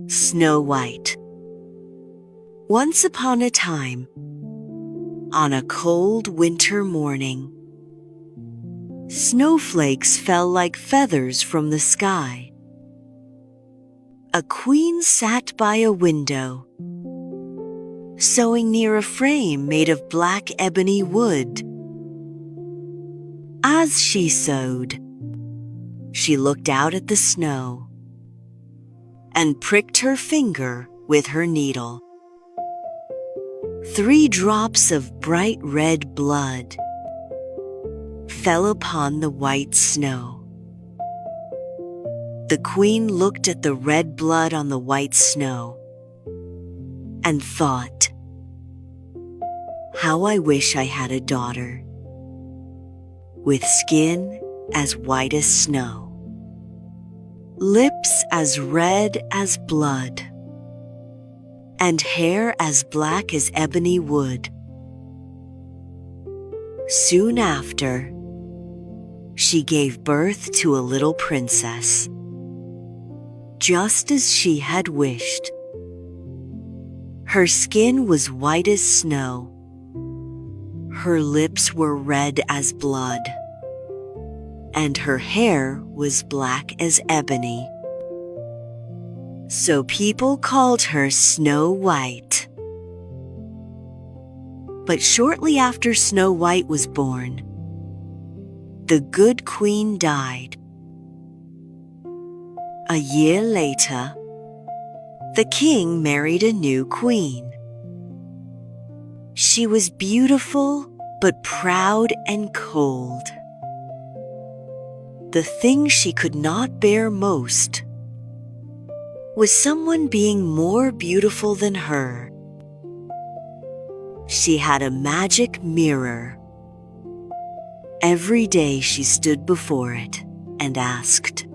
Snow White. Once upon a time, on a cold winter morning, snowflakes fell like feathers from the sky. A queen sat by a window, sewing near a frame made of black ebony wood. As she sewed, she looked out at the snow and pricked her finger with her needle. 3 drops of bright red blood fell upon the white snow. The queen looked at the red blood on the white snow and thought, "How I wish I had a daughter with skin as white as snow, lips as red as blood, and hair as black as ebony wood." Soon after, she gave birth to a little princess, just as she had wished. Her skin was white as snow. Her lips were red as blood, and her hair was black as ebony. So people called her Snow White. But shortly after Snow White was born, the good queen died. A year later, the king married a new queen. She was beautiful but proud and cold. The thing she could not bear most was someone being more beautiful than her. She had a magic mirror. Every day she stood before it and asked,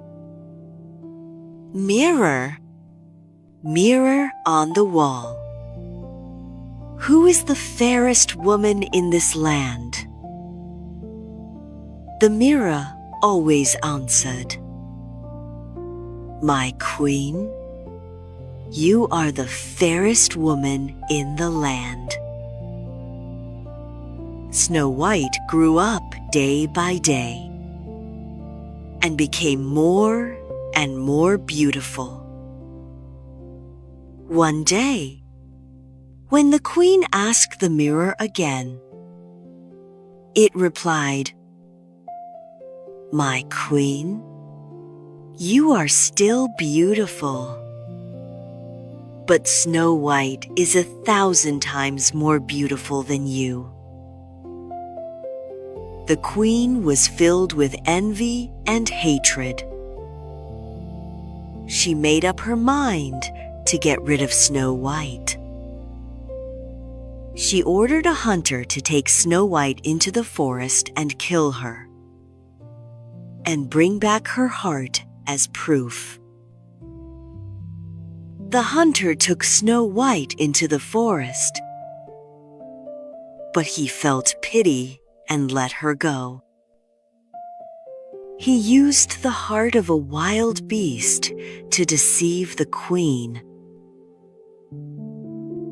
"Mirror, mirror on the wall, who is the fairest woman in this land?" The mirror always answered, "My queen, you are the fairest woman in the land." Snow White grew up day by day and became more and more beautiful. One day, when the queen asked the mirror again, it replied, "My queen, you are still beautiful, but Snow White is 1,000 times more beautiful than you." The queen was filled with envy and hatred. She made up her mind to get rid of Snow White. She ordered a hunter to take Snow White into the forest and kill her, and bring back her heart as proof. The hunter took Snow White into the forest, but he felt pity and let her go. He used the heart of a wild beast to deceive the queen.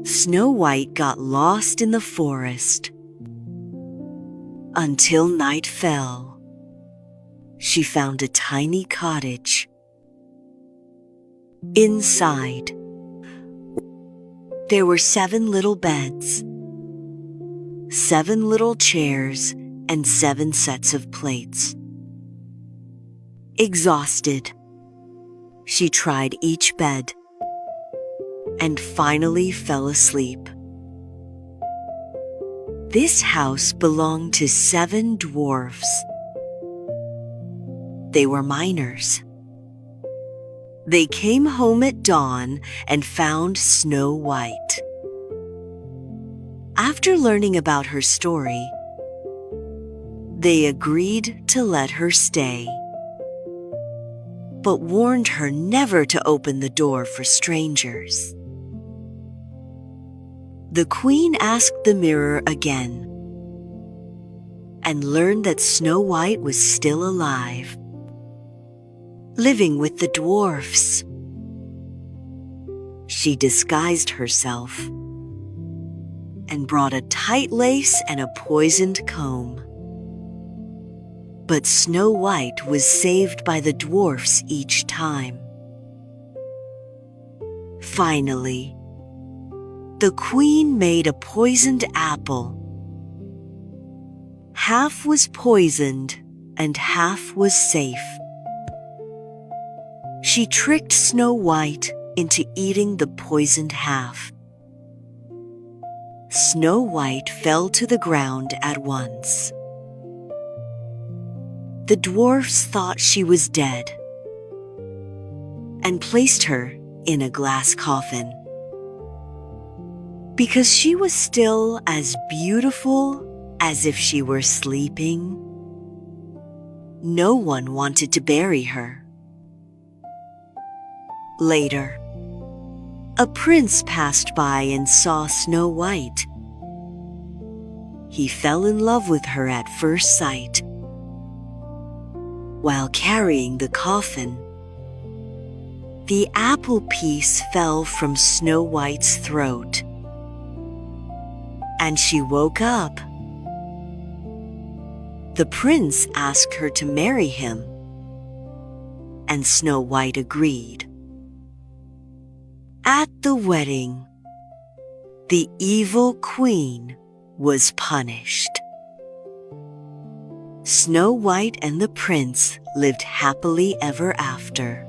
Snow White got lost in the forest until night fell. She found a tiny cottage. Inside, there were 7 little beds, 7 little chairs, and 7 sets of plates. Exhausted, she tried each bed and finally fell asleep. This house belonged to 7 dwarfs. They were miners. They came home at dawn and found Snow White. After learning about her story, they agreed to let her stay, but warned her never to open the door for strangers. The queen asked the mirror again and learned that Snow White was still alive, living with the dwarfs. She disguised herself and brought a tight lace and a poisoned comb. But Snow White was saved by the dwarfs each time. Finally, the queen made a poisoned apple. Half was poisoned and half was safe. She tricked Snow White into eating the poisoned half. Snow White fell to the ground at once. The dwarfs thought she was dead and placed her in a glass coffin. Because she was still as beautiful as if she were sleeping, no one wanted to bury her. Later, a prince passed by and saw Snow White. He fell in love with her at first sight. While carrying the coffin, the apple piece fell from Snow White's throat, and she woke up. The prince asked her to marry him, and Snow White agreed. At the wedding, the evil queen was punished. Snow White and the prince lived happily ever after.